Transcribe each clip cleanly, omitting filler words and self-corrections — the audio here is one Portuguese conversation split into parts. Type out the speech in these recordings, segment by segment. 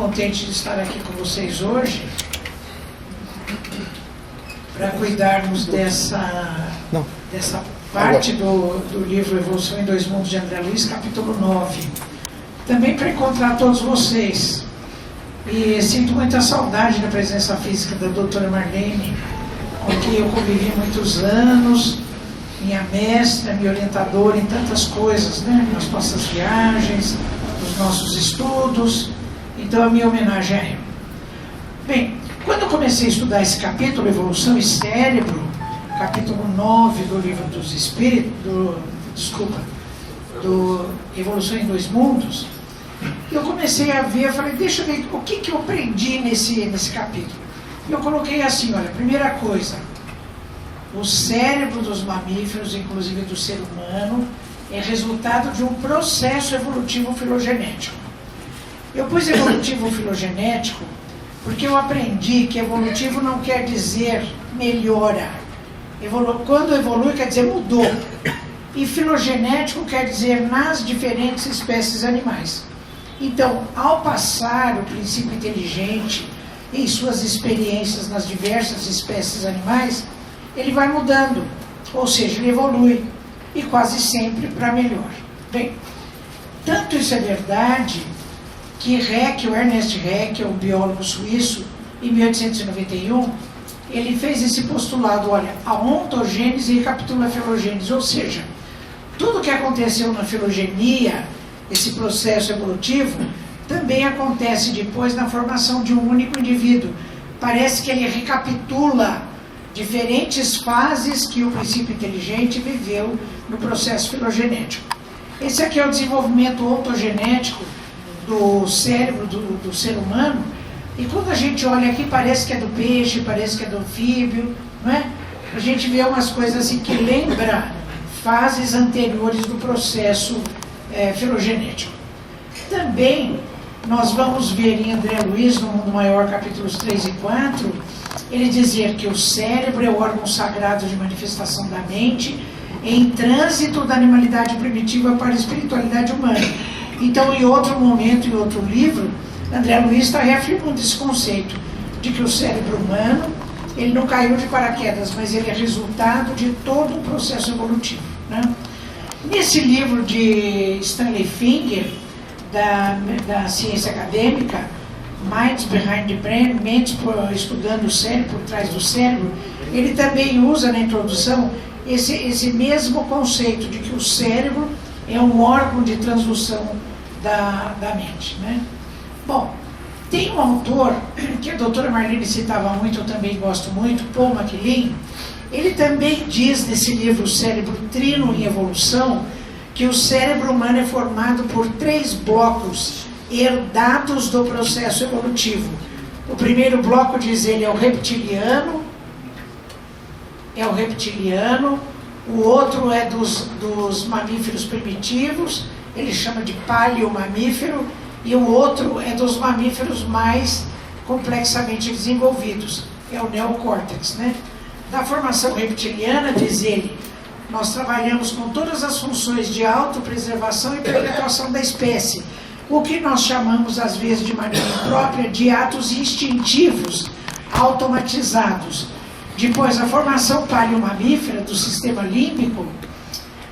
Contente de estar aqui com vocês hoje para cuidarmos dessa parte do livro Evolução em Dois Mundos de André Luiz, capítulo 9. Também para encontrar todos vocês. E sinto muita saudade da presença física da doutora Marlene, com quem eu convivi muitos anos, minha mestra, minha orientadora em tantas coisas, né? Nas nossas viagens, nos nossos estudos. Então, a minha homenagem a ela. Bem, quando eu comecei a estudar esse capítulo, Evolução e Cérebro, capítulo 9 do Livro dos Espíritos, do Evolução em Dois Mundos, eu comecei a ver, eu falei, deixa eu ver o que eu aprendi nesse capítulo. E eu coloquei assim, olha, primeira coisa, o cérebro dos mamíferos, inclusive do ser humano, é resultado de um processo evolutivo filogenético. Eu pus evolutivo filogenético porque eu aprendi que evolutivo não quer dizer melhora. Quando evolui quer dizer mudou. E filogenético quer dizer nas diferentes espécies animais. Então, ao passar o princípio inteligente em suas experiências nas diversas espécies animais, ele vai mudando, ou seja, ele evolui, e quase sempre para melhor. Bem, tanto isso é verdade que o Ernest Haeckel, um biólogo suíço, em 1891, ele fez esse postulado, olha, a ontogênese recapitula a filogênese, ou seja, tudo que aconteceu na filogenia, esse processo evolutivo, também acontece depois na formação de um único indivíduo. Parece que ele recapitula diferentes fases que o princípio inteligente viveu no processo filogenético. Esse aqui é o desenvolvimento ontogenético do cérebro do ser humano, e quando a gente olha aqui parece que é do peixe, parece que é do anfíbio, não é? A gente vê umas coisas assim que lembra fases anteriores do processo filogenético. Também nós vamos ver em André Luiz, no Mundo Maior, capítulos 3 e 4, ele dizer que o cérebro é o órgão sagrado de manifestação da mente em trânsito da animalidade primitiva para a espiritualidade humana. Então, em outro momento, em outro livro, André Luiz está reafirmando esse conceito de que o cérebro humano, ele não caiu de paraquedas, mas ele é resultado de todo um processo evolutivo, né? Nesse livro de Stanley Finger, da ciência acadêmica, Minds Behind the Brain, Mentes estudando o cérebro, por trás do cérebro, ele também usa na introdução esse mesmo conceito de que o cérebro é um órgão de transdução da mente, né? Bom, tem um autor que a doutora Marlene citava muito, eu também gosto muito, Paul MacLean. Ele também diz nesse livro, Cérebro Trino em Evolução, que o cérebro humano é formado por 3 blocos herdados do processo evolutivo. O primeiro bloco, diz ele, é o reptiliano, o outro é dos mamíferos primitivos, ele chama de paleomamífero, e o outro é dos mamíferos mais complexamente desenvolvidos, é o neocórtex, né? Da formação reptiliana, diz ele, nós trabalhamos com todas as funções de autopreservação e perpetuação da espécie, o que nós chamamos, às vezes, de maneira própria, de atos instintivos automatizados. Depois, a formação paleomamífera do sistema límbico,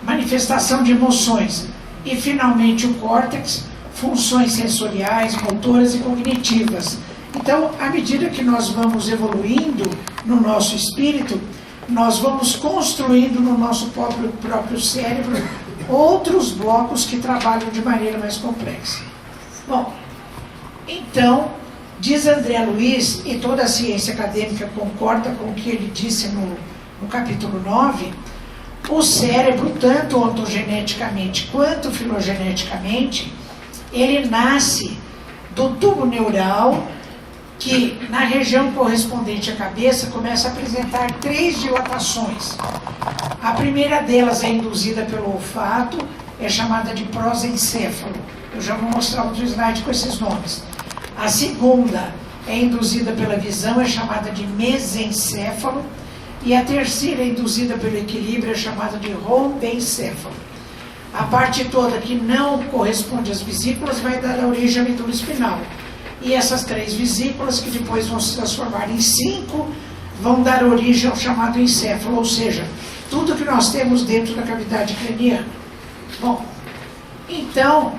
manifestação de emoções. E, finalmente, o córtex, funções sensoriais, motoras e cognitivas. Então, à medida que nós vamos evoluindo no nosso espírito, nós vamos construindo no nosso próprio cérebro outros blocos que trabalham de maneira mais complexa. Bom, então, diz André Luiz, e toda a ciência acadêmica concorda com o que ele disse no capítulo 9, o cérebro, tanto ontogeneticamente quanto filogeneticamente, ele nasce do tubo neural, que na região correspondente à cabeça começa a apresentar 3 dilatações. A primeira delas é induzida pelo olfato, é chamada de prosencéfalo. Eu já vou mostrar outro slide com esses nomes. A segunda é induzida pela visão, é chamada de mesencéfalo. E a terceira, induzida pelo equilíbrio, é chamada de rombencéfalo. A parte toda que não corresponde às vesículas vai dar origem à medula espinhal. e essas 3 vesículas, que depois vão se transformar em 5, vão dar origem ao chamado encéfalo, ou seja, tudo que nós temos dentro da cavidade craniana. Bom, então,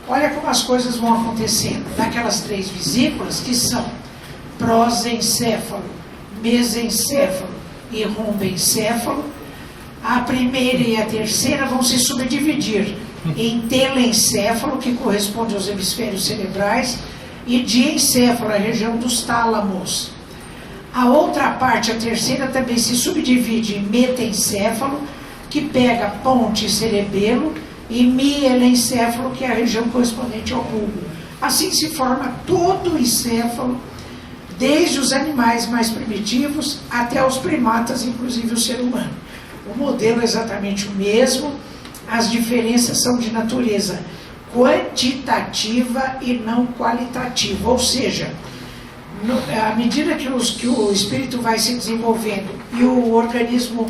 olha como as coisas vão acontecendo. Daquelas 3 vesículas, que são prosencéfalo, mesencéfalo e rombencéfalo, a primeira e a terceira vão se subdividir em telencéfalo, que corresponde aos hemisférios cerebrais, e diencéfalo, a região dos tálamos. A outra parte, a terceira, também se subdivide em metencéfalo, que pega ponte e cerebelo, e mielencéfalo, que é a região correspondente ao bulbo. Assim se forma todo o encéfalo, desde os animais mais primitivos até os primatas, inclusive o ser humano. O modelo é exatamente o mesmo, as diferenças são de natureza quantitativa e não qualitativa, ou seja, à medida que o espírito vai se desenvolvendo e o organismo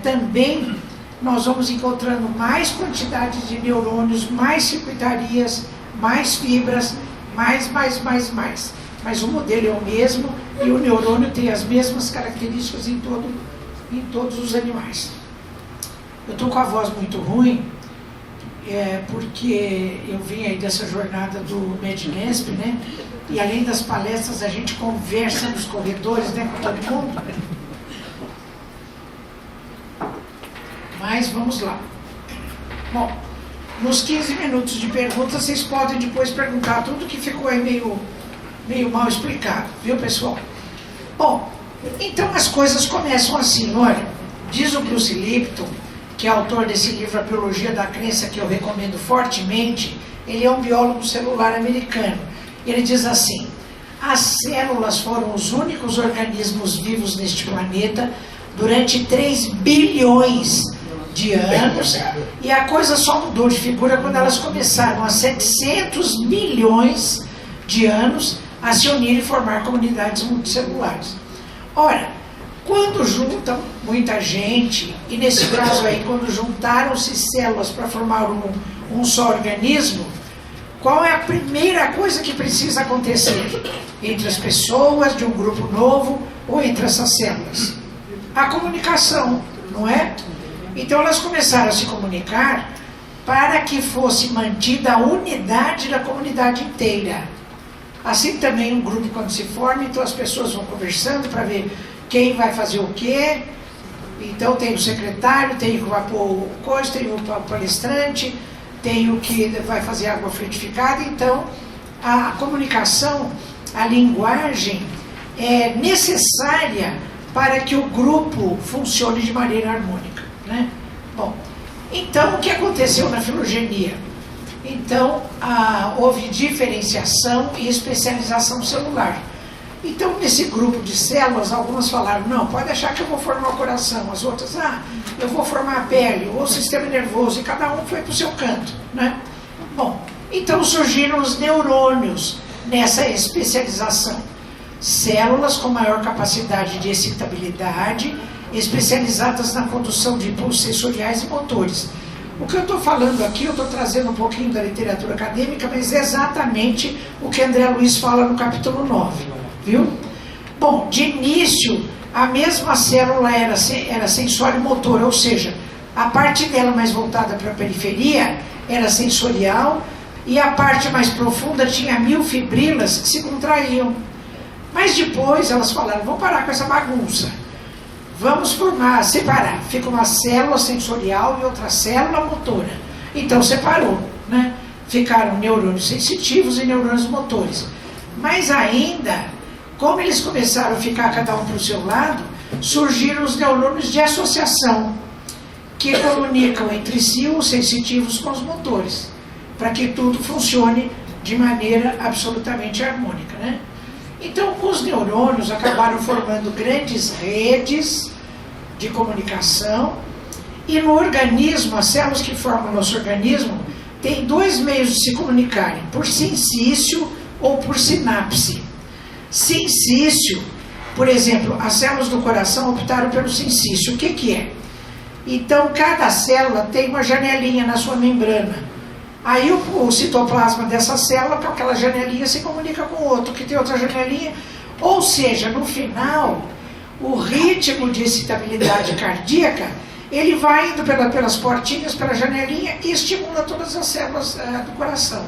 também, nós vamos encontrando mais quantidade de neurônios, mais circuitarias, mais fibras, mais. Mas o modelo é o mesmo e o neurônio tem as mesmas características em todos os animais. Eu estou com a voz muito ruim, porque eu vim aí dessa jornada do Mednesp, né? E além das palestras, a gente conversa nos corredores, né, com todo mundo. Mas vamos lá. Bom, nos 15 minutos de perguntas, vocês podem depois perguntar tudo que ficou aí meio mal explicado, viu, pessoal? Bom, então as coisas começam assim, olha, diz o Bruce Lipton, que é autor desse livro A Biologia da Crença, que eu recomendo fortemente. Ele é um biólogo celular americano. Ele diz assim: as células foram os únicos organismos vivos neste planeta durante 3 bilhões de anos, e a coisa só mudou de figura quando elas começaram há 700 milhões de anos a se unir e formar comunidades multicelulares. Ora, quando juntam muita gente, e nesse caso aí, quando juntaram-se células para formar um só organismo, qual é a primeira coisa que precisa acontecer entre as pessoas de um grupo novo ou entre essas células? A comunicação, não é? Então elas começaram a se comunicar para que fosse mantida a unidade da comunidade inteira. Assim também um grupo, quando se forma, então as pessoas vão conversando para ver quem vai fazer o quê. Então tem o secretário, tem o que vai pôr coisa, tem o palestrante, tem o que vai fazer água frutificada. Então a comunicação, a linguagem é necessária para que o grupo funcione de maneira harmônica, né? Bom, então o que aconteceu na filogenia? Então houve diferenciação e especialização celular. Então, nesse grupo de células, algumas falaram: não, pode achar que eu vou formar o coração. As outras: eu vou formar a pele, ou o sistema nervoso. E cada um foi para o seu canto, né? Bom, então surgiram os neurônios nessa especialização. Células com maior capacidade de excitabilidade, especializadas na condução de impulsos sensoriais e motores. O que eu estou falando aqui, eu estou trazendo um pouquinho da literatura acadêmica, mas é exatamente o que André Luiz fala no capítulo 9. Viu? Bom, de início, a mesma célula era sensório-motor, ou seja, a parte dela mais voltada para a periferia era sensorial e a parte mais profunda tinha miofibrilas que se contraíam. Mas depois elas falaram: vamos parar com essa bagunça, vamos separar, fica uma célula sensorial e outra célula motora. Então separou, né? Ficaram neurônios sensitivos e neurônios motores. Mas ainda, como eles começaram a ficar cada um para o seu lado, surgiram os neurônios de associação, que comunicam entre si os sensitivos com os motores, para que tudo funcione de maneira absolutamente harmônica, né? Então, os neurônios acabaram formando grandes redes de comunicação, e no organismo, as células que formam o nosso organismo têm 2 meios de se comunicarem: por sincício ou por sinapse. Sincício, por exemplo, as células do coração optaram pelo sincício. O que é? Então, cada célula tem uma janelinha na sua membrana. Aí o citoplasma dessa célula, com aquela janelinha, se comunica com o outro, que tem outra janelinha. Ou seja, no final, o ritmo de excitabilidade cardíaca, ele vai indo pelas portinhas, pela janelinha e estimula todas as células do coração.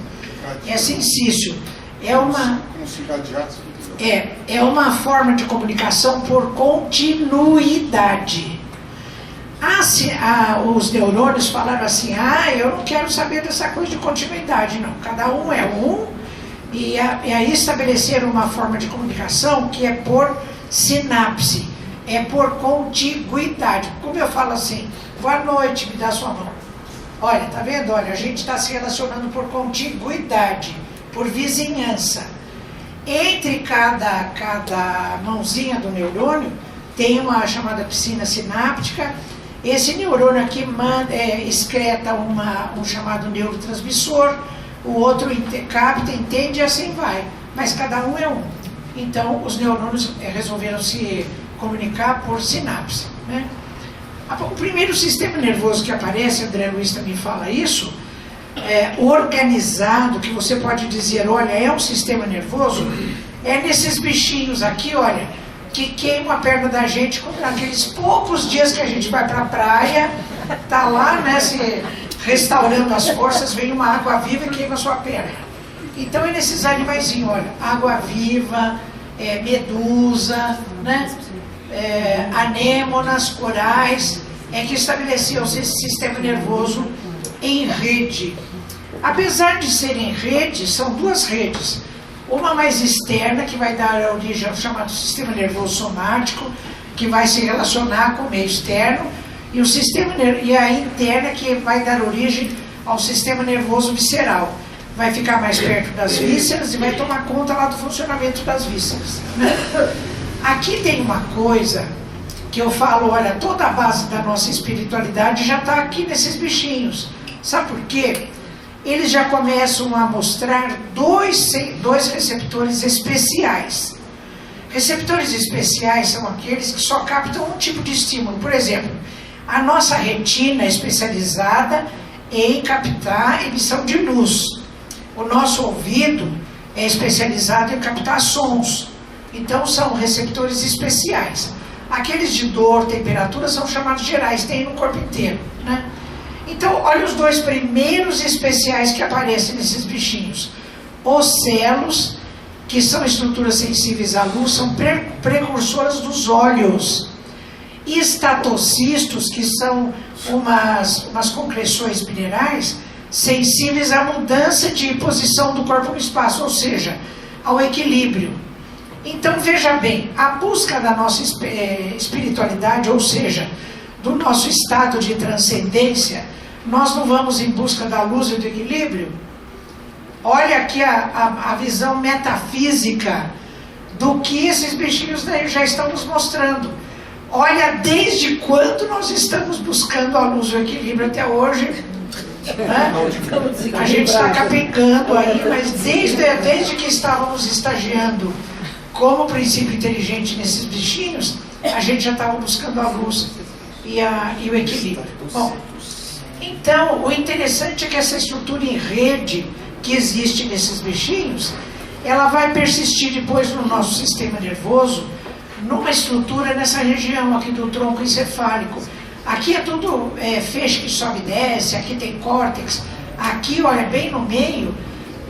É sensício. É uma forma de comunicação por continuidade. Os neurônios falaram assim, eu não quero saber dessa coisa de continuidade, não. Cada um é um, e aí estabeleceram uma forma de comunicação que é por sinapse, é por contiguidade. Como eu falo assim, boa noite, me dá sua mão. Olha, tá vendo? Olha, a gente está se relacionando por contiguidade, por vizinhança. Entre cada mãozinha do neurônio, tem uma chamada piscina sináptica. Esse neurônio aqui excreta um chamado neurotransmissor, o outro capta, entende e assim vai. Mas cada um é um. Então, os neurônios resolveram se comunicar por sinapse, né? O primeiro sistema nervoso que aparece, André Luiz também fala isso, organizado, que você pode dizer, olha, é um sistema nervoso, é nesses bichinhos aqui, olha, que queimam a perna da gente naqueles poucos dias que a gente vai para a praia, tá lá, né, se restaurando as forças, vem uma água viva e queima a sua perna. Então é nesses animaizinhos, olha, água viva, medusa, né, anêmonas, corais, que estabeleciam esse sistema nervoso em rede. Apesar de serem redes, são duas redes. Uma mais externa, que vai dar origem ao chamado sistema nervoso somático, que vai se relacionar com o meio externo, e a interna, que vai dar origem ao sistema nervoso visceral. Vai ficar mais perto das vísceras e vai tomar conta lá do funcionamento das vísceras, né? Aqui tem uma coisa que eu falo, olha, toda a base da nossa espiritualidade já está aqui nesses bichinhos. Sabe por quê? Eles já começam a mostrar dois receptores especiais. Receptores especiais são aqueles que só captam um tipo de estímulo. Por exemplo, a nossa retina é especializada em captar emissão de luz. O nosso ouvido é especializado em captar sons. Então são receptores especiais. Aqueles de dor, temperatura, são chamados gerais, tem no corpo inteiro, né? Então, olha os dois primeiros especiais que aparecem nesses bichinhos. Ocelos, que são estruturas sensíveis à luz, são precursoras dos olhos. Estatocistos, que são umas concreções minerais sensíveis à mudança de posição do corpo no espaço, ou seja, ao equilíbrio. Então, veja bem, a busca da nossa espiritualidade, ou seja, do nosso estado de transcendência, nós não vamos em busca da luz e do equilíbrio? Olha aqui a visão metafísica do que esses bichinhos já estão nos mostrando. Olha desde quando nós estamos buscando a luz e o equilíbrio até hoje, né? A gente está capengando aí, mas desde que estávamos estagiando como princípio inteligente nesses bichinhos, a gente já estava buscando a luz e o equilíbrio. Bom, então, o interessante é que essa estrutura em rede que existe nesses bichinhos, ela vai persistir depois no nosso sistema nervoso, numa estrutura nessa região aqui do tronco encefálico. Aqui é tudo feixe que sobe e desce, aqui tem córtex. Aqui, olha, bem no meio,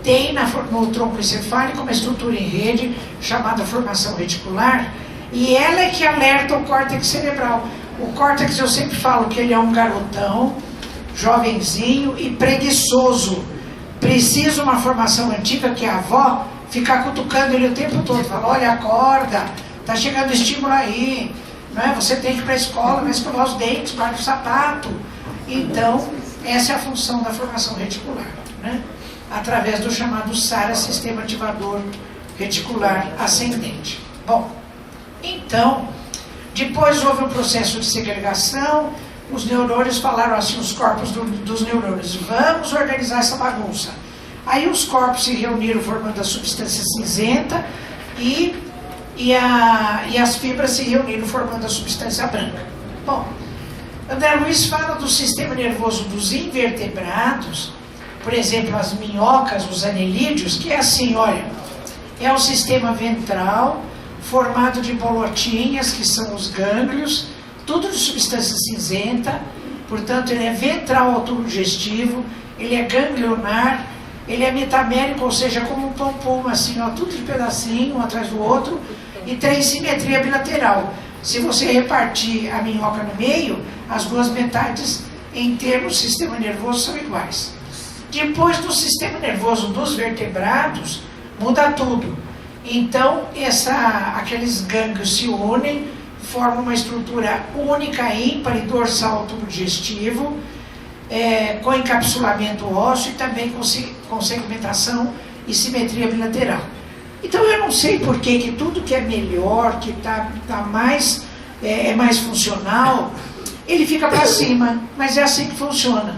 tem no tronco encefálico uma estrutura em rede chamada formação reticular, e ela é que alerta o córtex cerebral. O córtex, eu sempre falo que ele é um garotão, jovenzinho e preguiçoso. Precisa uma formação antiga que a avó ficar cutucando ele o tempo todo. Fala, olha, acorda, tá chegando estímulo aí, não é? Você tem que ir para a escola, vai escovar os dentes, guarda o sapato. Então, essa é a função da formação reticular, né? Através do chamado SARA, Sistema Ativador Reticular Ascendente. Bom, então, depois houve um processo de segregação. Os neurônios falaram assim, os corpos dos neurônios, vamos organizar essa bagunça. Aí os corpos se reuniram formando a substância cinzenta e as fibras se reuniram formando a substância branca. Bom, André Luiz fala do sistema nervoso dos invertebrados por exemplo, as minhocas, os anelídeos, que é assim, olha, é o sistema ventral, formado de bolotinhas, que são os gânglios, tudo de substância cinzenta, portanto ele é ventral ao tubo digestivo, ele é ganglionar, ele é metamérico, ou seja, como um pão-pum, assim, ó, tudo de pedacinho, um atrás do outro, e tem simetria bilateral. Se você repartir a minhoca no meio, as duas metades, em termos do sistema nervoso, são iguais. Depois do sistema nervoso dos vertebrados, muda tudo. Então, aqueles gânglios se unem, formam uma estrutura única, ímpar e dorsal ao tubo digestivo, com encapsulamento ósseo e também com segmentação e simetria bilateral. Então eu não sei por que tudo que é melhor, que é mais funcional, ele fica para cima, mas é assim que funciona.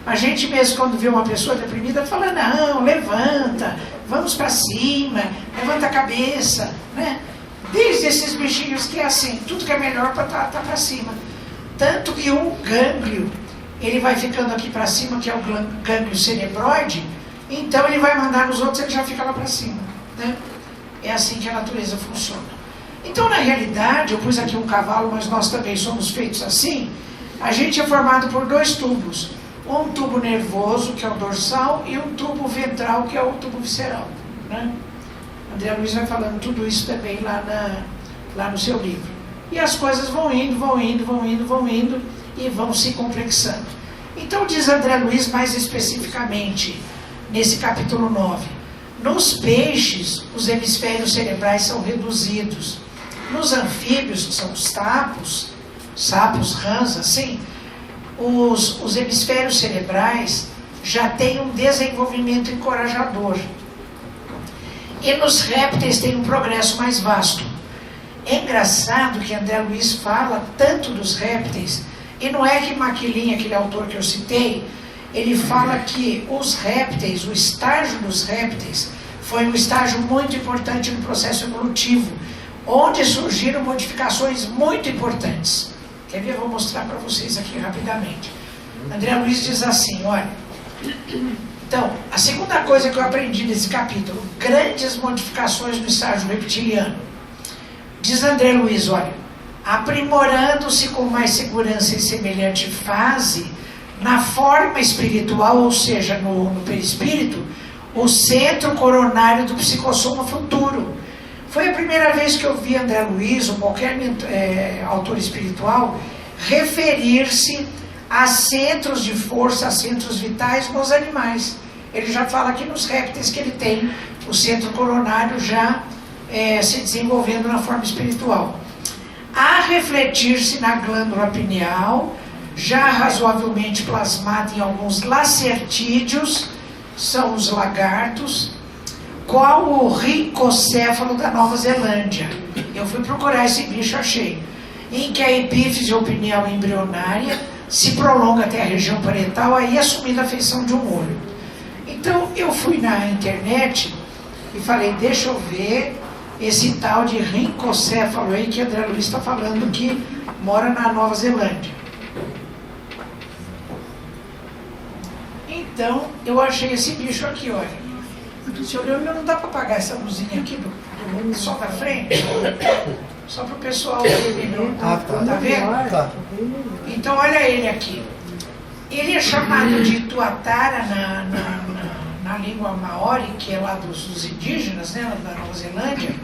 A gente mesmo, quando vê uma pessoa deprimida, fala, não, levanta, vamos para cima, levanta a cabeça, né? Desde esses bichinhos que é assim, tudo que é melhor para tá para cima. Tanto que um gânglio, ele vai ficando aqui para cima, que é o gânglio cerebroide, então ele vai mandar nos outros, ele já fica lá para cima, né? É assim que a natureza funciona. Então, na realidade, eu pus aqui um cavalo, mas nós também somos feitos assim. A gente é formado por dois tubos. Um tubo nervoso, que é o dorsal, e um tubo ventral, que é o tubo visceral, né? André Luiz vai falando tudo isso também lá no seu livro. E as coisas vão indo, e vão se complexando. Então, diz André Luiz mais especificamente, nesse capítulo 9, nos peixes, os hemisférios cerebrais são reduzidos. Nos anfíbios, que são os sapos, rãs, assim, os hemisférios cerebrais já têm um desenvolvimento encorajador. E nos répteis tem um progresso mais vasto. É engraçado que André Luiz fala tanto dos répteis, e não é que Maquilin, aquele autor que eu citei, ele fala que os répteis, o estágio dos répteis, foi um estágio muito importante no processo evolutivo, onde surgiram modificações muito importantes. Quer ver? Eu vou mostrar para vocês aqui rapidamente. André Luiz diz assim, olha, então, a segunda coisa que eu aprendi nesse capítulo, grandes modificações no estágio reptiliano. Diz André Luiz, olha, aprimorando-se com mais segurança em semelhante fase, na forma espiritual, ou seja, no perispírito, o centro coronário do psicossoma futuro. Foi a primeira vez que eu vi André Luiz, ou qualquer autor espiritual, referir-se a centros de força, a centros vitais nos animais. Ele já fala aqui nos répteis que ele tem o centro coronário já se desenvolvendo na forma espiritual. A refletir-se na glândula pineal, já razoavelmente plasmada em alguns lacertídeos, são os lagartos, qual o rincocéfalo da Nova Zelândia. Eu fui procurar esse bicho, achei. Em que a epífise ou pineal embrionária se prolonga até a região parietal, aí assumindo a feição de um olho. Então eu fui na internet e falei, deixa eu ver esse tal de rincocéfalo aí que André Luiz está falando que mora na Nova Zelândia. Então eu achei esse bicho aqui, olha. Se olhou, não dá para apagar essa luzinha aqui só da frente, só para o pessoal ver melhor. Tá vendo? Tá. Então olha ele aqui. Ele é chamado de tuatara na língua maori, que é lá dos indígenas, né, da Nova Zelândia,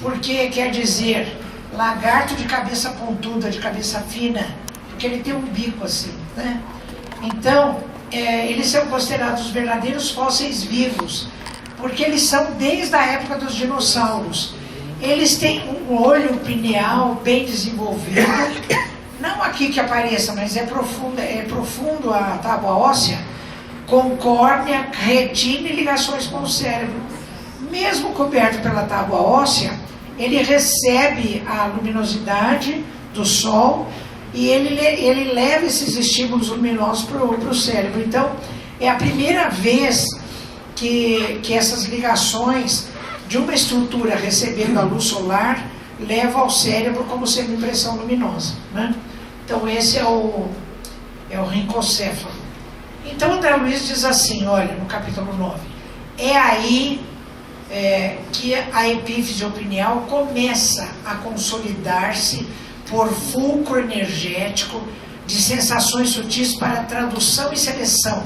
porque quer dizer lagarto de cabeça pontuda, de cabeça fina, porque ele tem um bico assim, né? Então, eles são considerados verdadeiros fósseis vivos, porque eles são desde a época dos dinossauros. Eles têm um olho pineal bem desenvolvido, não aqui que apareça, mas é profundo a tábua óssea, com córnea, retina e ligações com o cérebro. Mesmo coberto pela tábua óssea, ele recebe a luminosidade do sol e ele leva esses estímulos luminosos para o cérebro. Então, é a primeira vez que essas ligações de uma estrutura recebendo a luz solar leva ao cérebro como sendo impressão luminosa, né? Então esse é o rincocéfalo. Então André Luiz diz assim, olha, no capítulo 9, é aí que a epífise opinial começa a consolidar-se por fulcro energético de sensações sutis para tradução e seleção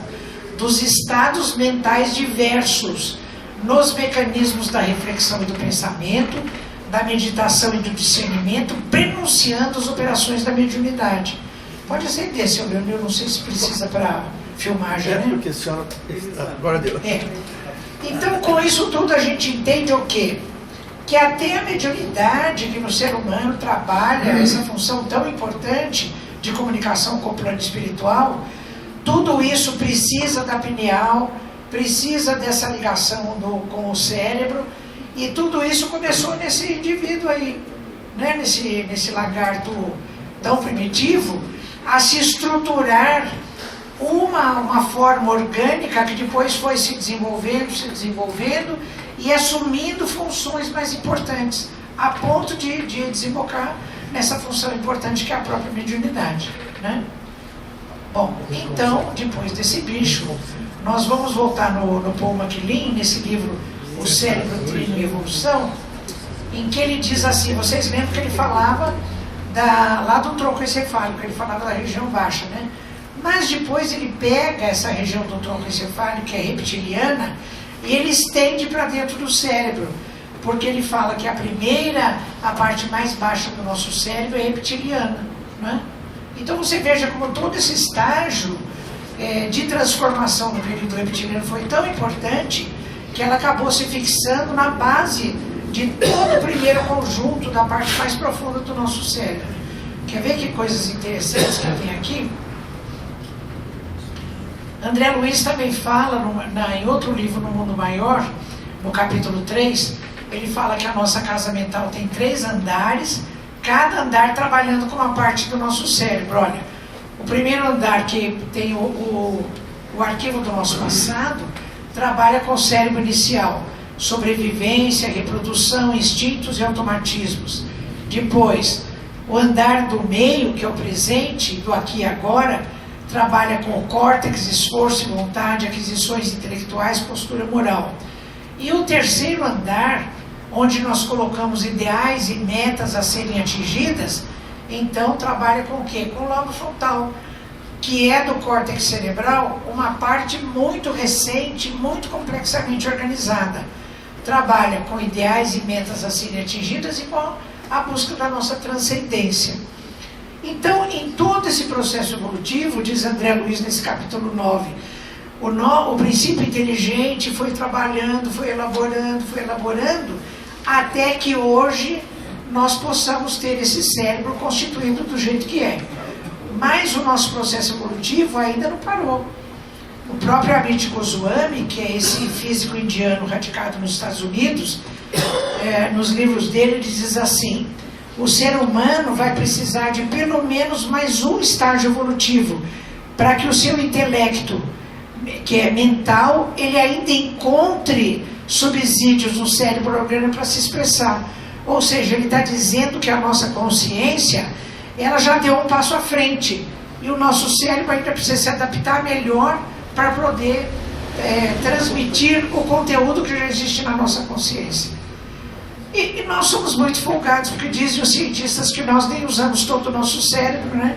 dos estados mentais diversos nos mecanismos da reflexão e do pensamento, da meditação e do discernimento, prenunciando as operações da mediunidade. Pode ser desse, eu não sei se precisa para filmagem, né? Porque a senhora... Agora deu. Então, com isso tudo, a gente entende o quê? Que até a mediunidade que no ser humano trabalha essa função tão importante de comunicação com o plano espiritual, tudo isso precisa da pineal, precisa dessa ligação com o cérebro, e tudo isso começou nesse indivíduo aí, né? nesse lagarto tão primitivo, a se estruturar uma forma orgânica que depois foi se desenvolvendo e assumindo funções mais importantes, a ponto de desembocar nessa função importante que é a própria mediunidade, né? Bom, então, depois desse bicho, nós vamos voltar no Paul MacLean, nesse livro O Cérebro, Trino e Evolução, em que ele diz assim, vocês lembram que ele falava lá do tronco encefálico, ele falava da região baixa, né? Mas depois ele pega essa região do tronco encefálico, que é reptiliana, e ele estende para dentro do cérebro, porque ele fala que a parte mais baixa do nosso cérebro é reptiliana, né? Então você veja como todo esse estágio de transformação no período reptiliano foi tão importante que ela acabou se fixando na base de todo o primeiro conjunto da parte mais profunda do nosso cérebro. Quer ver que coisas interessantes que tem aqui? André Luiz também fala em outro livro, No Mundo Maior, no capítulo 3, ele fala que a nossa casa mental tem 3 andares, cada andar trabalhando com uma parte do nosso cérebro. Olha, o primeiro andar, que tem o arquivo do nosso passado, trabalha com o cérebro inicial, sobrevivência, reprodução, instintos e automatismos. Depois, o andar do meio, que é o presente, do aqui e agora, trabalha com o córtex, esforço e vontade, aquisições intelectuais, postura moral. E o terceiro andar, onde nós colocamos ideais e metas a serem atingidas, então trabalha com o quê? Com o lobo frontal, que é do córtex cerebral, uma parte muito recente, muito complexamente organizada. Trabalha com ideais e metas a serem atingidas e com a busca da nossa transcendência. Então, em todo esse processo evolutivo, diz André Luiz nesse capítulo 9, o princípio inteligente foi trabalhando, foi elaborando, até que hoje nós possamos ter esse cérebro constituído do jeito que é. Mas o nosso processo evolutivo ainda não parou. O próprio Amit Goswami, que é esse físico indiano radicado nos Estados Unidos, nos livros dele ele diz assim: o ser humano vai precisar de pelo menos mais um estágio evolutivo para que o seu intelecto, que é mental, ele ainda encontre subsídios no cérebro orgânico para se expressar. Ou seja, ele está dizendo que a nossa consciência, ela já deu um passo à frente, e o nosso cérebro ainda precisa se adaptar melhor para poder transmitir o conteúdo que já existe na nossa consciência. E nós somos muito folgados, porque dizem os cientistas que nós nem usamos todo o nosso cérebro, né?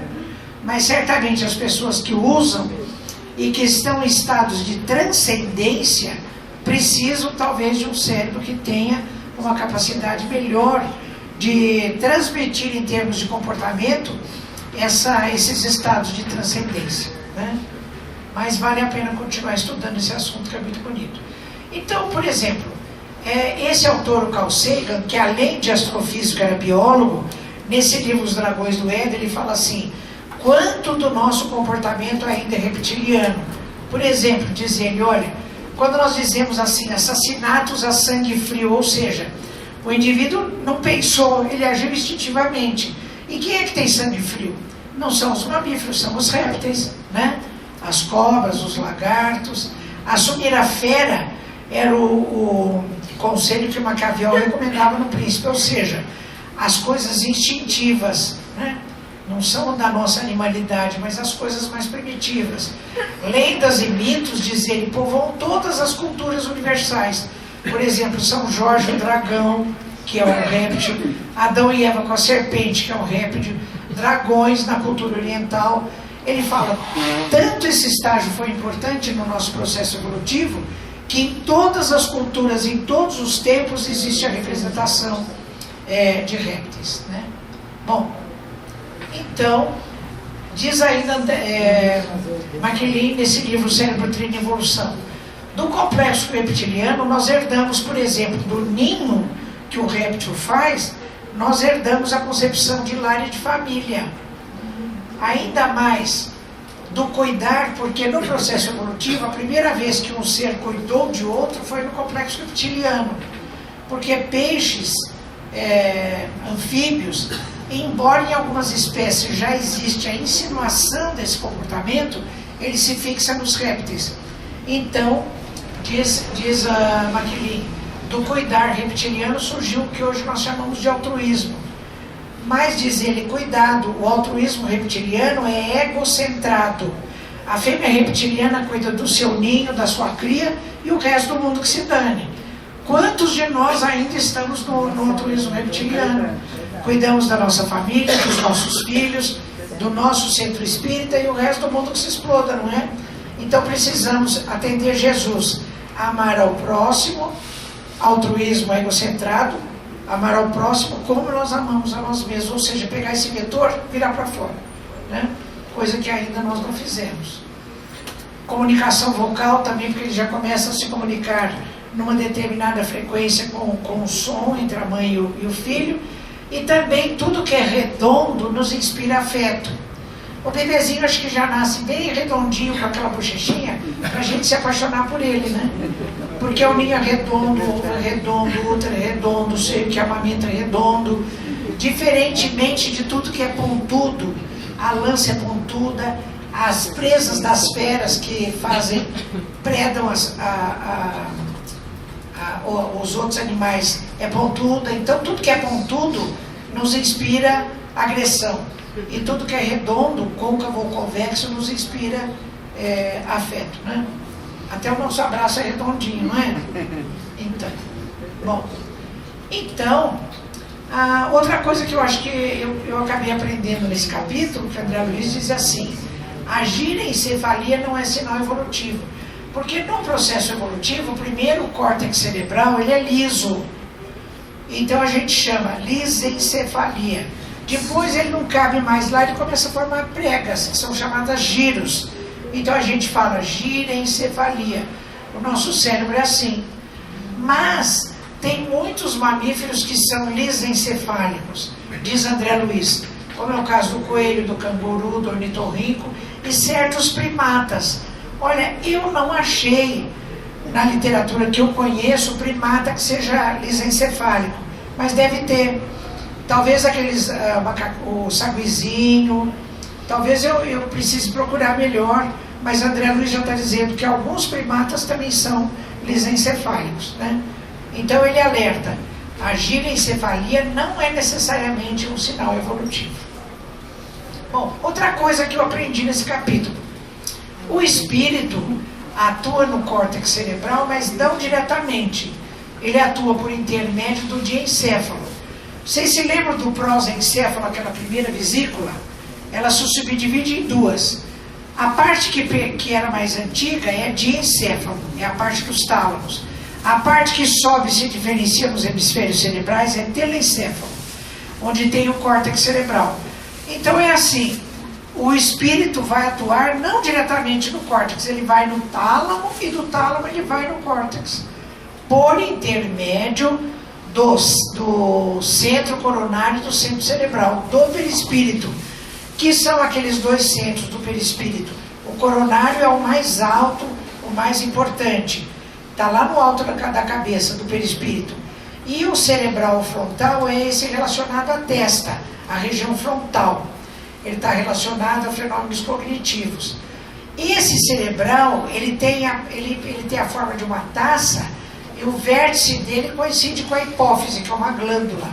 Mas certamente as pessoas que usam e que estão em estados de transcendência precisam talvez de um cérebro que tenha uma capacidade melhor de transmitir em termos de comportamento esses estados de transcendência, né? Mas vale a pena continuar estudando esse assunto, que é muito bonito. Então, por exemplo, esse autor, o Carl Sagan, que além de astrofísico era biólogo, nesse livro Os Dragões do Éden, ele fala assim: quanto do nosso comportamento ainda é reptiliano? Por exemplo, diz ele, olha, quando nós dizemos assim, assassinatos a sangue frio, ou seja, o indivíduo não pensou, ele agiu instintivamente. E quem é que tem sangue frio? Não são os mamíferos, são os répteis, né? As cobras, os lagartos. Assumir a fera era o conselho que Maquiavel recomendava no Príncipe, ou seja, as coisas instintivas, né? não são da nossa animalidade, mas as coisas mais primitivas. Lendas e mitos, diz ele, povoam todas as culturas universais. Por exemplo, São Jorge, o dragão, que é um réptil, Adão e Eva com a serpente, que é um réptil, dragões na cultura oriental. Ele fala, tanto esse estágio foi importante no nosso processo evolutivo, que em todas as culturas, em todos os tempos, existe a representação de répteis, né? Bom, então, diz ainda MacLean nesse livro Cérebro, Treino e Evolução, do complexo reptiliano nós herdamos, por exemplo, do ninho que o réptil faz, nós herdamos a concepção de lar e de família. Ainda mais do cuidar, porque no processo evolutivo, a primeira vez que um ser cuidou de outro foi no complexo reptiliano. Porque peixes, anfíbios, embora em algumas espécies já existe a insinuação desse comportamento, ele se fixa nos répteis. Então, diz MacLean, do cuidar reptiliano surgiu o que hoje nós chamamos de altruísmo. Mas, diz ele, cuidado, o altruísmo reptiliano é egocentrado. A fêmea reptiliana cuida do seu ninho, da sua cria, e o resto do mundo que se dane. Quantos de nós ainda estamos no altruísmo reptiliano? Cuidamos da nossa família, dos nossos filhos, do nosso centro espírita e o resto do mundo que se exploda, não é? Então precisamos atender Jesus, amar ao próximo, altruísmo egocentrado, amar ao próximo como nós amamos a nós mesmos, ou seja, pegar esse vetor e virar para fora, né? Coisa que ainda nós não fizemos. Comunicação vocal também, porque ele já começa a se comunicar numa determinada frequência com o som entre a mãe e o filho, e também tudo que é redondo nos inspira afeto. O bebezinho acho que já nasce bem redondinho com aquela bochechinha, pra gente se apaixonar por ele, né? Porque o ninho é redondo, o ovo é redondo, o útero é redondo, o seio que amamenta é redondo. Diferentemente de tudo que é pontudo, a lança é pontuda, as presas das feras que predam os outros animais é pontuda. Então tudo que é pontudo nos inspira agressão. E tudo que é redondo, côncavo ou convexo, nos inspira afeto, né? Até o nosso abraço é redondinho, não é? Então, outra coisa que eu acho que eu acabei aprendendo nesse capítulo, que André Luiz diz assim, agir em encefalia não é sinal evolutivo. Porque no processo evolutivo, primeiro o córtex cerebral, ele é liso. Então a gente chama lisencefalia. Depois ele não cabe mais lá, ele começa a formar pregas, que são chamadas giros. Então a gente fala girencefalia. O nosso cérebro é assim. Mas tem muitos mamíferos que são lisencefálicos, diz André Luiz, como é o caso do coelho, do canguru, do ornitorrinco e certos primatas. Olha, eu não achei na literatura que eu conheço primata que seja lisencefálico, mas deve ter. Talvez aqueles, o saguizinho, talvez eu precise procurar melhor, mas André Luiz já está dizendo que alguns primatas também são lisencefálicos, né? Então ele alerta, a girencefalia não é necessariamente um sinal evolutivo. Bom, outra coisa que eu aprendi nesse capítulo, o espírito atua no córtex cerebral, mas não diretamente, ele atua por intermédio do diencéfalo. Vocês se lembram do prosencéfalo, aquela primeira vesícula? Ela se subdivide em duas. A parte que era mais antiga é diencéfalo, é a parte dos tálamos. A parte que sobe e se diferencia nos hemisférios cerebrais é telencéfalo, onde tem o córtex cerebral. Então é assim, o espírito vai atuar não diretamente no córtex, ele vai no tálamo e do tálamo ele vai no córtex, por intermédio do centro coronário e do centro cerebral, do perispírito, que são aqueles dois centros do perispírito. O coronário é o mais alto, o mais importante, está lá no alto da cabeça, do perispírito. E o cerebral frontal é esse relacionado à testa, à região frontal. Ele está relacionado a fenômenos cognitivos. Esse cerebral, ele tem a forma de uma taça, e o vértice dele coincide com a hipófise, que é uma glândula,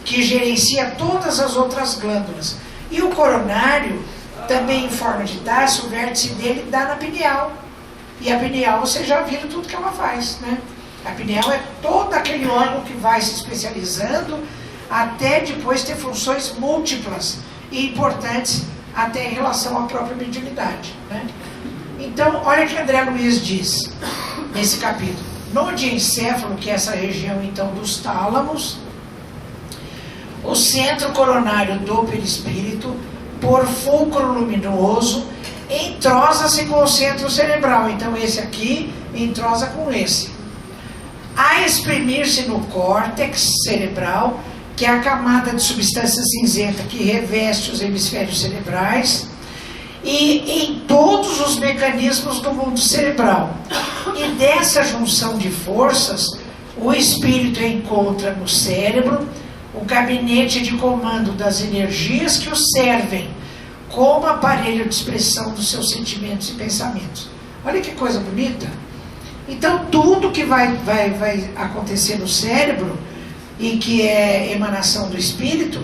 que gerencia todas as outras glândulas. E o coronário, também em forma de taça, o vértice dele dá na pineal. E a pineal, vocês já viram tudo que ela faz, né? A pineal é todo aquele órgão que vai se especializando até depois ter funções múltiplas e importantes até em relação à própria mediunidade, né? Então, olha o que André Luiz diz nesse capítulo. No diencéfalo, que é essa região então dos tálamos, o centro coronário do perispírito, por fulcro luminoso, entrosa-se com o centro cerebral. Então esse aqui entrosa com esse. A exprimir-se no córtex cerebral, que é a camada de substância cinzenta que reveste os hemisférios cerebrais, e em todos os mecanismos do mundo cerebral. E dessa junção de forças, o espírito encontra no cérebro o gabinete de comando das energias que o servem como aparelho de expressão dos seus sentimentos e pensamentos. Olha que coisa bonita. Então tudo que vai acontecer no cérebro e que é emanação do espírito,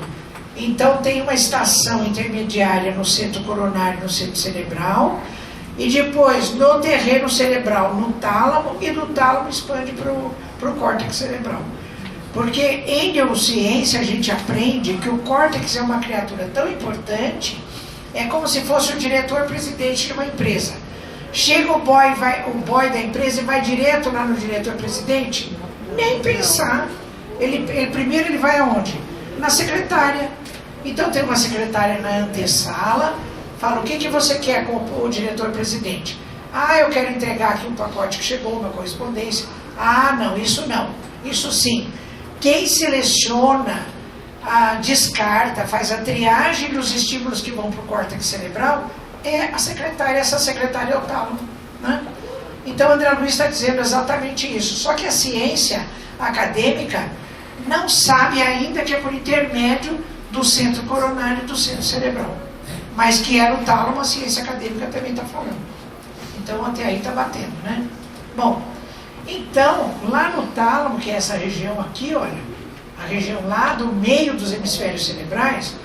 então tem uma estação intermediária no centro coronário, no centro cerebral, e depois no terreno cerebral, no tálamo, e do tálamo expande para o córtex cerebral. Porque em neurociência a gente aprende que o córtex é uma criatura tão importante, é como se fosse o diretor-presidente de uma empresa. Chega o boy da empresa e vai direto lá no diretor-presidente? Nem pensar. Primeiro ele vai aonde? Na secretária. Então tem uma secretária na antessala, fala: o que você quer com o diretor-presidente? Ah, eu quero entregar aqui um pacote que chegou, uma correspondência. Ah, não, isso não. Isso sim. Quem seleciona, descarta, faz a triagem dos estímulos que vão para o córtex cerebral é a secretária. Essa secretária é o tálamo, né? Então André Luiz está dizendo exatamente isso. Só que a ciência acadêmica não sabe ainda que é por intermédio do centro coronário e do centro cerebral. Mas que era o tálamo, a ciência acadêmica também está falando. Então até aí está batendo, né? Bom, então lá no tálamo, que é essa região aqui, olha, a região lá do meio dos hemisférios cerebrais,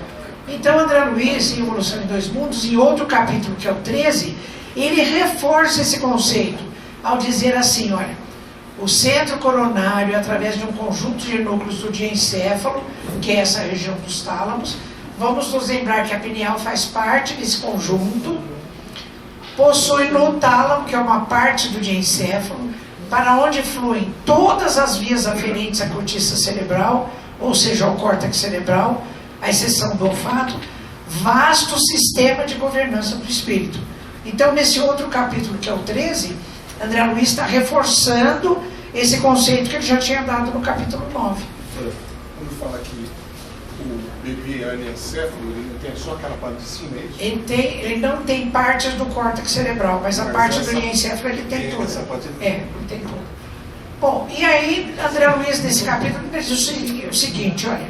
então André Luiz, em Evolução em Dois Mundos, em outro capítulo, que é o 13, ele reforça esse conceito ao dizer assim, olha, o centro coronário, através de um conjunto de núcleos do diencéfalo, que é essa região dos tálamos, vamos nos lembrar que a pineal faz parte desse conjunto, possui no tálamo, que é uma parte do diencéfalo, para onde fluem todas as vias aferentes à cortiça cerebral, ou seja, ao córtex cerebral, à exceção do olfato, vasto sistema de governança do espírito. Então, nesse outro capítulo, que é o 13, André Luiz está reforçando esse conceito que ele já tinha dado no capítulo 9. Quando fala que o bebê anencéfalo, ele não tem só aquela parte de cima, é isso? Ele não tem partes do córtex cerebral, mas a parte do diencéfalo ele tem toda. Ele tem toda. Bom, e aí André Luiz, nesse capítulo, diz o seguinte, olha,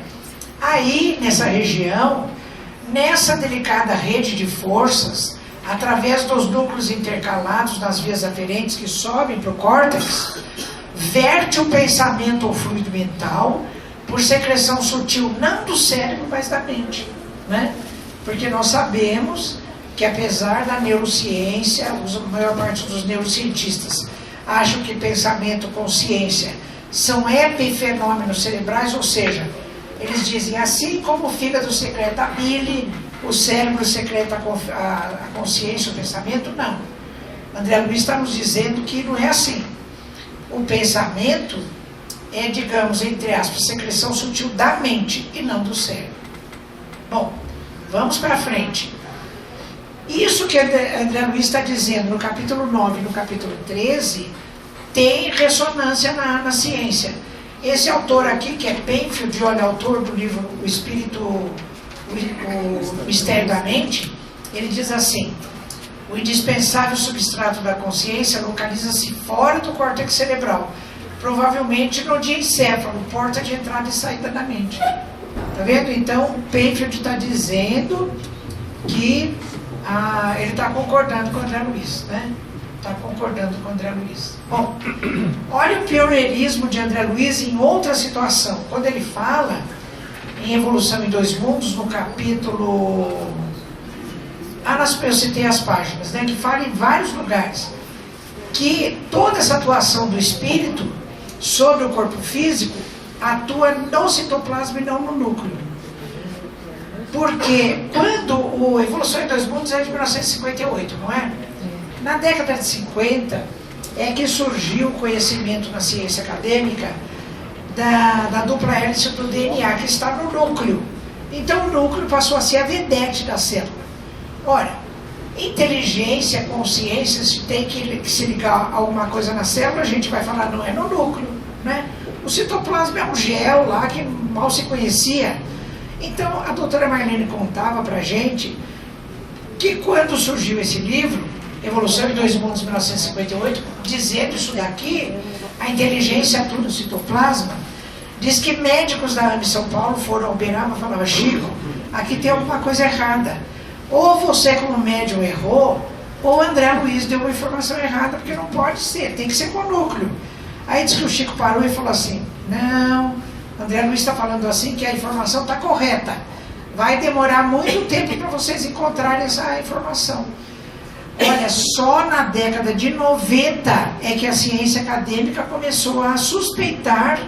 aí nessa região, nessa delicada rede de forças, através dos núcleos intercalados nas vias aferentes que sobem para o córtex, verte o pensamento ou fluido mental por secreção sutil, não do cérebro, mas da mente, né? Porque nós sabemos que, apesar da neurociência, a maior parte dos neurocientistas acham que pensamento, consciência são epifenômenos cerebrais, ou seja, eles dizem, assim como o fígado secreta a bile, o cérebro secreta a consciência, o pensamento, não. André Luiz está nos dizendo que não é assim. O pensamento é, digamos, entre aspas, secreção sutil da mente e não do cérebro. Bom, vamos para frente. Isso que André Luiz está dizendo no capítulo 9 e no capítulo 13 tem ressonância na ciência. Esse autor aqui, que é Penfield, olha, autor do livro O Espírito, o Mistério da Mente, ele diz assim: o indispensável substrato da consciência localiza-se fora do córtex cerebral, provavelmente no diencéfalo, porta de entrada e saída da mente. Tá vendo? Então, Penfield está dizendo que ele está concordando com o André Luiz, né? Está concordando com o André Luiz. Bom, olha o pioneirismo de André Luiz em outra situação. Quando ele fala em Evolução em Dois Mundos, no capítulo... eu citei as páginas, né, que fala em vários lugares que toda essa atuação do espírito sobre o corpo físico atua no citoplasma e não no núcleo. Porque quando o Evolução em Dois Mundos é de 1958, não é? Na década de 50 é que surgiu o conhecimento na ciência acadêmica da dupla hélice do DNA, que está no núcleo. Então o núcleo passou a ser a vedete da célula. Ora, inteligência, consciência, se tem que se ligar a alguma coisa na célula, a gente vai falar, não é no núcleo, né? O citoplasma é um gel lá que mal se conhecia. Então a doutora Marlene contava pra gente que quando surgiu esse livro, Evolução em Dois Mundos, 1958, dizendo isso daqui, a inteligência atua no citoplasma, diz que médicos da AME São Paulo foram ao Beraba e falavam, Chico, aqui tem alguma coisa errada. Ou você como médium errou, ou André Luiz deu uma informação errada, porque não pode ser, tem que ser com o núcleo. Aí diz que o Chico parou e falou assim, não, André Luiz está falando assim que a informação está correta. Vai demorar muito tempo para vocês encontrarem essa informação. Olha, só na década de 90 é que a ciência acadêmica começou a suspeitar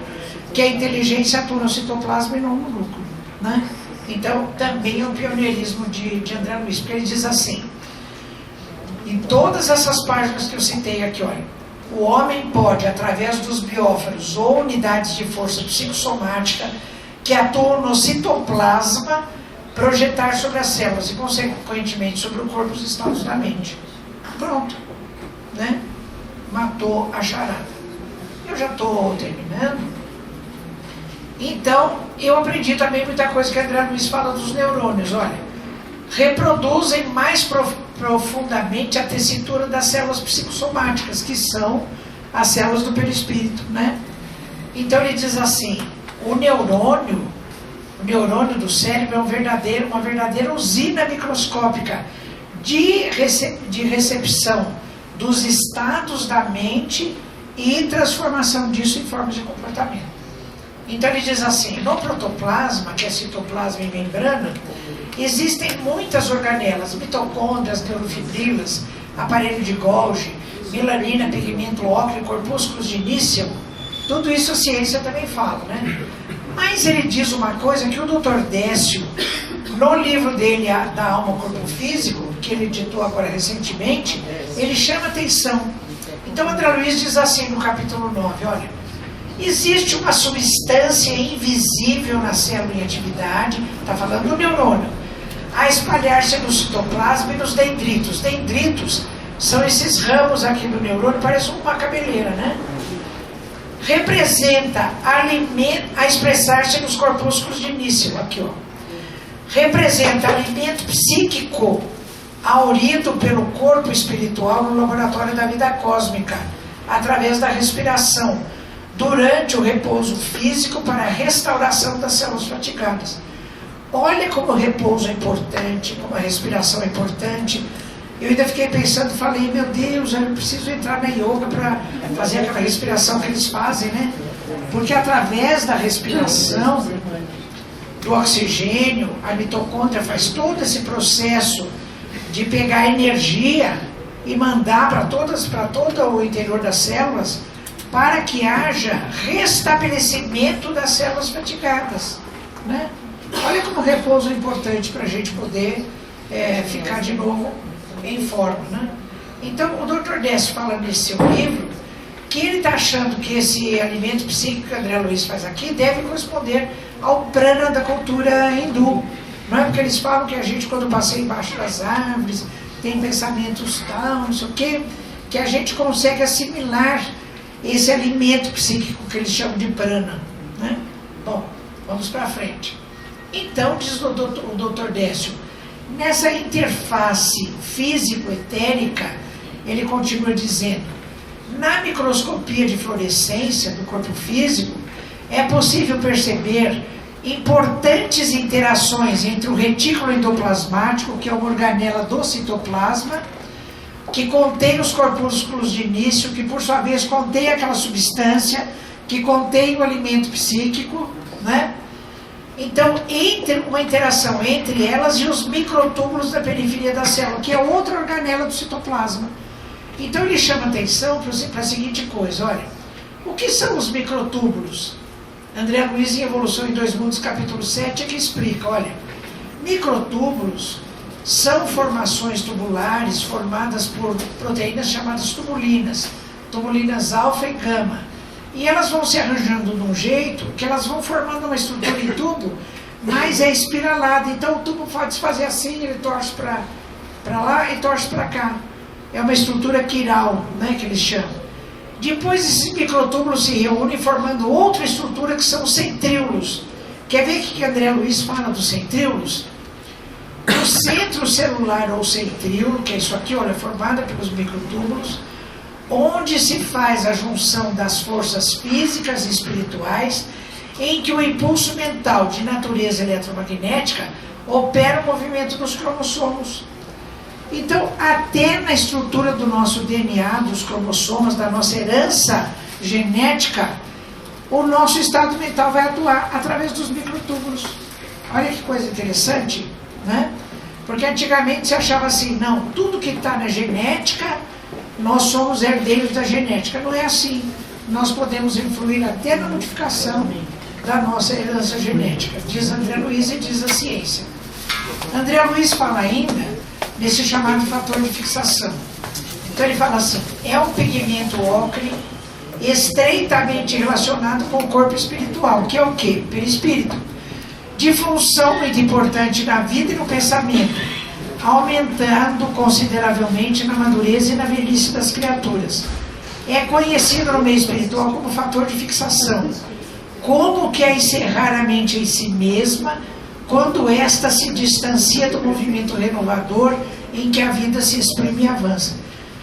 que a inteligência atua no citoplasma e não no núcleo, né? Então, também é um pioneirismo de André Luiz, porque ele diz assim, em todas essas páginas que eu citei aqui, olha, o homem pode, através dos bióforos ou unidades de força psicossomática que atuam no citoplasma, projetar sobre as células e, consequentemente, sobre o corpo os estados da mente. Pronto, né? Matou a charada. Eu já estou terminando. Então, eu aprendi também muita coisa que a André Luiz fala dos neurônios. Olha, reproduzem mais profundamente a tessitura das células psicossomáticas, que são as células do perispírito, né? Então ele diz assim, o neurônio do cérebro é uma verdadeira usina microscópica de recepção dos estados da mente e transformação disso em formas de comportamento. Então ele diz assim, no protoplasma, que é citoplasma e membrana, existem muitas organelas, mitocôndrias, neurofibrilas, aparelho de Golgi, melanina, pigmento óculo, corpúsculos de Nícium. Tudo isso a ciência também fala, né? Mas ele diz uma coisa que o Dr. Décio, no livro dele, Da Alma ao Corpo Físico, que ele editou agora recentemente, ele chama atenção. Então André Luiz diz assim no capítulo 9, olha, existe uma substância invisível na célula em atividade, está falando do neurônio, a espalhar-se no citoplasma e nos dendritos. Dendritos são esses ramos aqui do neurônio, parece uma cabeleira, né? Representa a expressar-se nos corpúsculos de Nícium, aqui, ó. Representa alimento psíquico aurido pelo corpo espiritual no laboratório da vida cósmica, através da respiração, durante o repouso físico para a restauração das células fatigadas. Olha como o repouso é importante, como a respiração é importante. Eu ainda fiquei pensando, falei, meu Deus, eu preciso entrar na yoga para fazer aquela respiração que eles fazem, né? Porque através da respiração, do oxigênio, a mitocôndria faz todo esse processo de pegar energia e mandar para todo o interior das células, para que haja restabelecimento das células fatigadas, né? Olha como o repouso é importante para a gente poder ficar de novo em forma, né? Então o Dr. Décio fala nesse seu livro que ele está achando que esse alimento psíquico que André Luiz faz aqui deve corresponder ao prana da cultura hindu. Não é porque eles falam que a gente, quando passeia embaixo das árvores, tem pensamentos tal, não sei o quê, que a gente consegue assimilar esse alimento psíquico que eles chamam de prana, né? Bom, vamos para frente. Então, diz o Dr. Décio, nessa interface físico-etérica, ele continua dizendo, na microscopia de fluorescência do corpo físico, é possível perceber importantes interações entre o retículo endoplasmático, que é uma organela do citoplasma, que contém os corpúsculos de Nícium, que por sua vez contém aquela substância que contém o alimento psíquico, né? Então, entre uma interação entre elas e os microtúbulos da periferia da célula, que é outra organela do citoplasma. Então, ele chama atenção para a seguinte coisa, olha, o que são os microtúbulos? André Luiz, em Evolução em Dois Mundos, capítulo 7, é que explica, olha, microtúbulos são formações tubulares formadas por proteínas chamadas tubulinas alfa e gama. E elas vão se arranjando de um jeito que elas vão formando uma estrutura em tubo, mas é espiralada. Então o tubo pode se fazer assim, ele torce para lá e torce para cá. É uma estrutura quiral, né, que eles chamam. Depois esses microtúbulos se reúnem formando outra estrutura que são os centríolos. Quer ver o que André Luiz fala dos centríolos? O centro celular ou centríolo, que é isso aqui, olha, formada pelos microtúbulos, onde se faz a junção das forças físicas e espirituais, em que o impulso mental de natureza eletromagnética opera o movimento dos cromossomos. Então, até na estrutura do nosso DNA, dos cromossomos, da nossa herança genética, o nosso estado mental vai atuar através dos microtúbulos. Olha que coisa interessante, né? Porque antigamente se achava assim, não, tudo que está na genética, nós somos herdeiros da genética. Não é assim. Nós podemos influir até na modificação da nossa herança genética, diz André Luiz e diz a ciência. André Luiz fala ainda nesse chamado fator de fixação. Então ele fala assim, é um pigmento ocre estreitamente relacionado com o corpo espiritual, que é o quê? Perispírito. De função muito importante na vida e no pensamento, aumentando consideravelmente na madureza e na velhice das criaturas. É conhecido no meio espiritual como fator de fixação, como que é encerrar a mente em si mesma, quando esta se distancia do movimento renovador em que a vida se exprime e avança.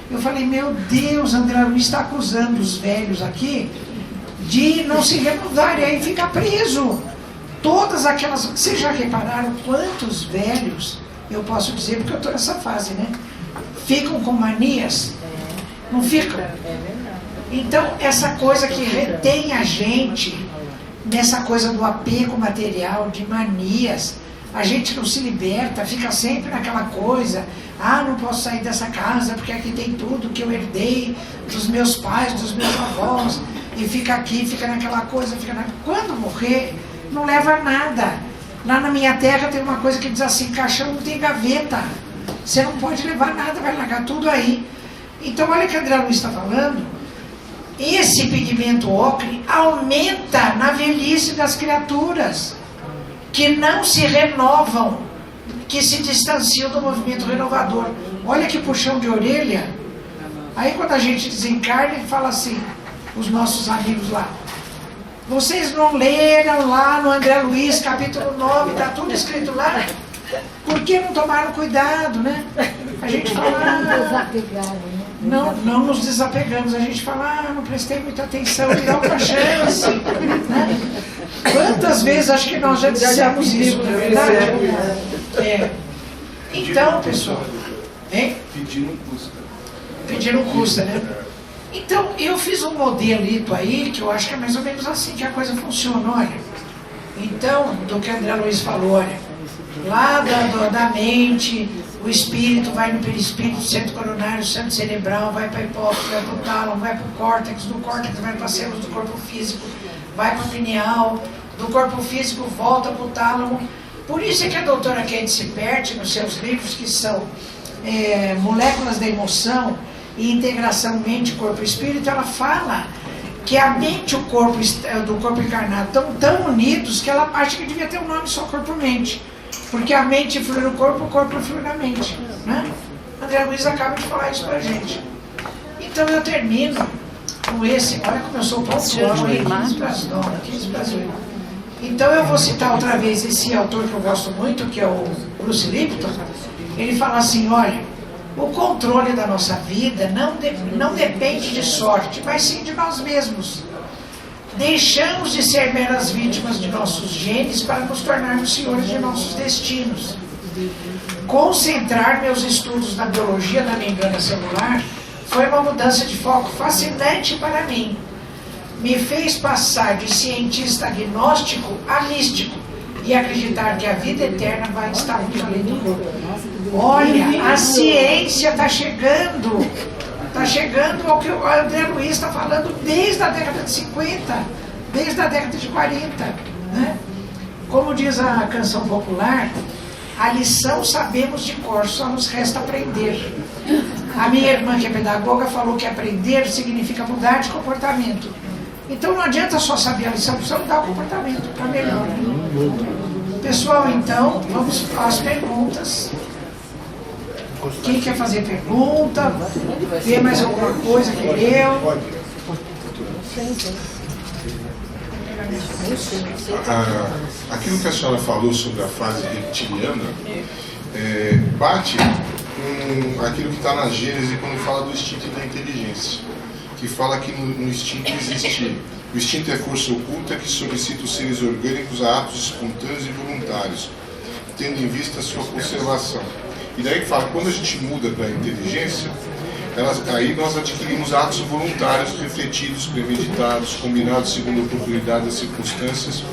Eu falei, meu Deus, André Luiz está acusando os velhos aqui de não se renovar, e aí fica preso. Todas aquelas... Vocês já repararam quantos velhos, eu posso dizer porque eu estou nessa fase, né? Ficam com manias? Não ficam? Então, essa coisa que retém a gente, nessa coisa do apego material, de manias, a gente não se liberta, fica sempre naquela coisa, não posso sair dessa casa porque aqui tem tudo que eu herdei dos meus pais, dos meus avós, e fica aqui, fica naquela coisa, Quando morrer, não leva nada. Lá na minha terra tem uma coisa que diz assim, caixão não tem gaveta, você não pode levar nada, vai largar tudo aí. Então olha o que André Luiz está falando, esse pigmento ocre aumenta na velhice das criaturas, que não se renovam, que se distanciam do movimento renovador. Olha que puxão de orelha. Aí quando a gente desencarna, ele fala assim, os nossos amigos lá, vocês não leram lá no André Luiz, capítulo 9, está tudo escrito lá? Por que não tomaram cuidado, né? A gente fala, não nos desapegamos, a gente fala, não prestei muita atenção, me dá uma chance, né? Quantas vezes acho que nós já dissemos isso, não é verdade? É. Então, pessoal, pedir não custa. Pedir não custa, né? Então, eu fiz um modelito aí, que eu acho que é mais ou menos assim que a coisa funciona, olha. Então, do que André Luiz falou, olha, lá da mente, o espírito vai no perispírito, centro coronário, centro cerebral, vai para a hipófise, vai para o tálamo, vai para o córtex, do córtex vai para as células do corpo físico, vai para o pineal, do corpo físico volta para o tálamo. Por isso é que a doutora Candice Pert, nos seus livros, que são Moléculas da Emoção e Integração Mente, Corpo e Espírito, ela fala que a mente e o corpo do corpo encarnado estão tão unidos que ela acha que devia ter um nome só, corpo-mente. Porque a mente flui no corpo, o corpo flui na mente, né? André Luiz acaba de falar isso pra gente. Então eu termino com esse, olha como eu sou pontual, 15 para as 9, 15 para as 8. Então eu vou citar outra vez esse autor que eu gosto muito, que é o Bruce Lipton. Ele fala assim, olha, o controle da nossa vida não depende de sorte, mas sim de nós mesmos. Deixamos de ser meras vítimas de nossos genes para nos tornarmos senhores de nossos destinos. Concentrar meus estudos na biologia da membrana celular foi uma mudança de foco fascinante para mim. Me fez passar de cientista agnóstico a místico, e acreditar que a vida eterna vai estar muito além do corpo. Olha, a ciência está chegando. Está chegando ao que o André Luiz está falando desde a década de 50, desde a década de 40. Né? Como diz a canção popular, a lição sabemos de cor, só nos resta aprender. A minha irmã, que é pedagoga, falou que aprender significa mudar de comportamento. Então não adianta só saber a lição, precisa mudar o comportamento para melhor. Pessoal, então, vamos às perguntas. Quem quer fazer pergunta? Vê mais alguma coisa que leu? Aquilo que a senhora falou sobre a fase reptiliana bate com aquilo que está na Gênese quando fala do instinto e da inteligência, que fala que no instinto existe. O instinto é força oculta que solicita os seres orgânicos a atos espontâneos e voluntários, tendo em vista a sua conservação. E daí fala, quando a gente muda para a inteligência, aí nós adquirimos atos voluntários, refletidos, premeditados, combinados segundo a oportunidade das circunstâncias,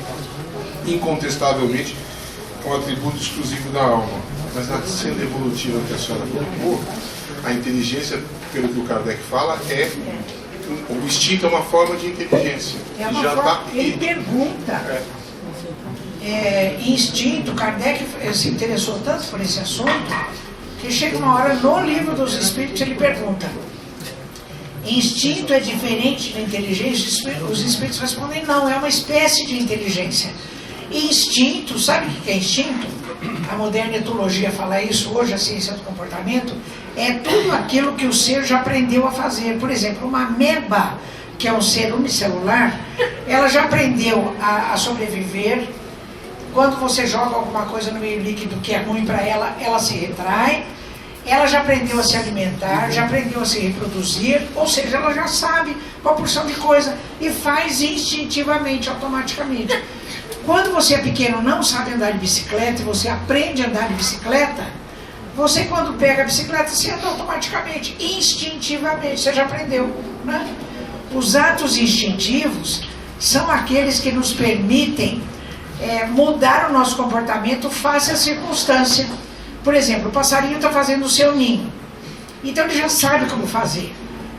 incontestavelmente com atributo exclusivo da alma. Mas na senda evolutiva que a senhora colocou, a inteligência, pelo que o Kardec fala, o instinto é uma forma de inteligência. É uma forma, ele pergunta. Instinto, Kardec se interessou tanto por esse assunto, que chega uma hora no livro dos Espíritos, ele pergunta: instinto é diferente da inteligência? Os Espíritos respondem: não, é uma espécie de inteligência. Instinto, sabe o que é instinto? A moderna etologia fala isso, hoje a ciência do comportamento, é tudo aquilo que o ser já aprendeu a fazer. Por exemplo, uma ameba, que é um ser unicelular, ela já aprendeu a sobreviver. Quando você joga alguma coisa no meio líquido que é ruim para ela, ela se retrai. Ela já aprendeu a se alimentar, já aprendeu a se reproduzir, ou seja, ela já sabe uma porção de coisa e faz instintivamente, automaticamente. Quando você é pequeno, não sabe andar de bicicleta e você aprende a andar de bicicleta, você quando pega a bicicleta, você anda automaticamente, instintivamente, você já aprendeu. Né? Os atos instintivos são aqueles que nos permitem mudar o nosso comportamento face à circunstância. Por exemplo, o passarinho está fazendo o seu ninho, então ele já sabe como fazer,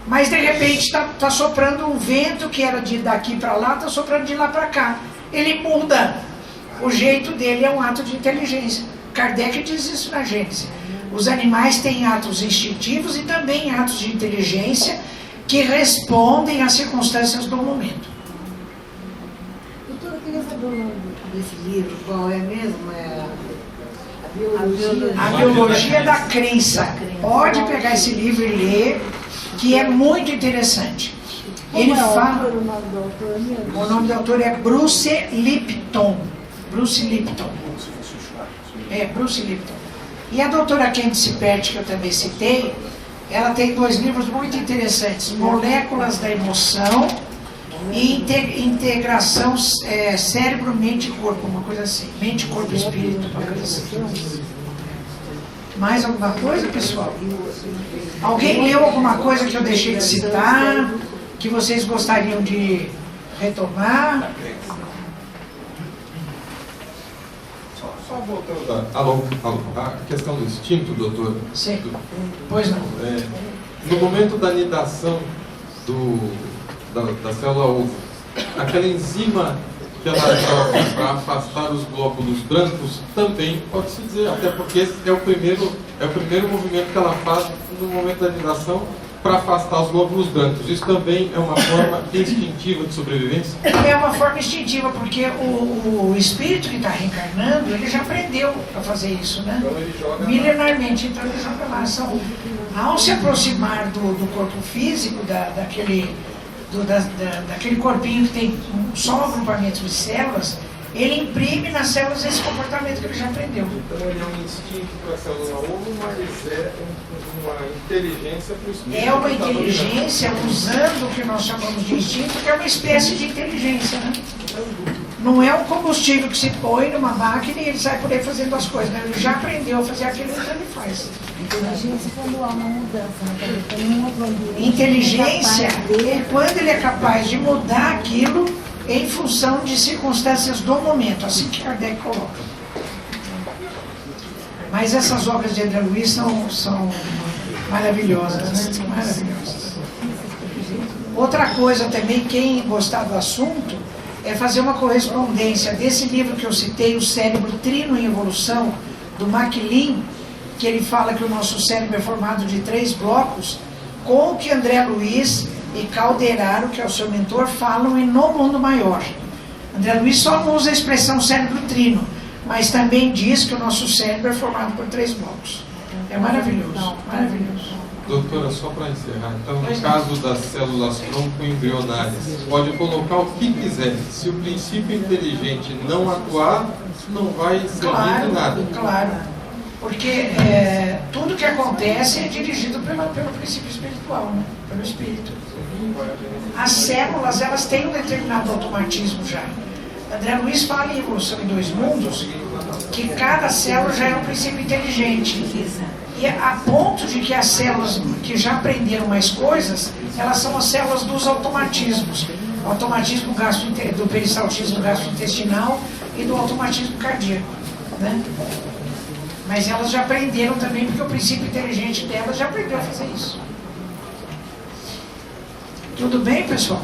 mas de repente está soprando um vento que era de daqui para lá, está soprando de lá para cá, ele muda, o jeito dele é um ato de inteligência. Kardec diz isso na Gênese. Os animais têm atos instintivos e também atos de inteligência que respondem às circunstâncias do momento. Doutora, eu queria saber o nome desse livro, qual é mesmo? A Biologia da Crença. Pode pegar esse livro e ler, que é muito interessante. Ele fala. O nome do autor é Bruce Lipton. Bruce Lipton. Bruce Lipton. E a doutora Candice Pert, que eu também citei, ela tem 2 livros muito interessantes: Moléculas da Emoção e Integração Cérebro, Mente e Corpo, uma coisa assim. Mente, Corpo e Espírito, uma coisa assim. Mais alguma coisa, pessoal? Alguém leu alguma coisa que eu deixei de citar, que vocês gostariam de retomar? Só voltando a questão do instinto, doutor. Sim. Pois não. No momento da anidação da célula ovo, aquela enzima que ela joga para afastar os glóbulos brancos também pode-se dizer, até porque esse é o primeiro movimento que ela faz no momento da anidação para afastar os glóbulos brancos. Isso também é uma forma instintiva de sobrevivência? É uma forma instintiva, porque o espírito que está reencarnando, ele já aprendeu a fazer isso, né? Milenarmente, então ele joga lá. Ao se aproximar do corpo físico, daquele corpinho que tem só um agrupamento de células, ele imprime nas células esse comportamento que ele já aprendeu. Então ele é um instinto para a célula ovo, mas é uma inteligência para o espírito. É uma inteligência usando o que nós chamamos de instinto, que é uma espécie de inteligência, né? Não é um combustível que se põe numa máquina e ele sai por aí fazendo as coisas, né? Ele já aprendeu a fazer aquilo, então ele faz. Inteligência quando há uma mudança, né? Inteligência é quando ele é capaz de mudar aquilo em função de circunstâncias do momento, assim que Kardec coloca. Mas essas obras de André Luiz são maravilhosas, né? Maravilhosas. Outra coisa também, quem gostar do assunto, é fazer uma correspondência desse livro que eu citei, O Cérebro Trino em Evolução, do MacLean, que ele fala que o nosso cérebro é formado de 3 blocos, com o que André Luiz e Calderaro, que é o seu mentor, falam em No Mundo Maior. André Luiz só não usa a expressão cérebro trino, mas também diz que o nosso cérebro é formado por 3 blocos. É maravilhoso, maravilhoso. Doutora, só para encerrar, então, no caso das células tronco-embrionárias, pode colocar o que quiser. Se o princípio inteligente não atuar, não vai servir de nada. Claro, porque tudo que acontece é dirigido pelo princípio espiritual, né? Pelo espírito. As células, elas têm um determinado automatismo já. André Luiz fala em Evolução em 2 Mundos que cada célula já é um princípio inteligente. E a ponto de que as células que já aprenderam mais coisas, elas são as células dos automatismos. O automatismo do peristaltismo gastrointestinal e do automatismo cardíaco, né? Mas elas já aprenderam também, porque o princípio inteligente delas já aprendeu a fazer isso. Tudo bem, pessoal?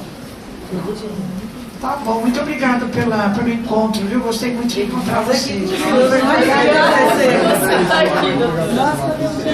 Tá bom, muito obrigado pelo encontro, viu? Gostei muito de encontrar vocês. Nós podemos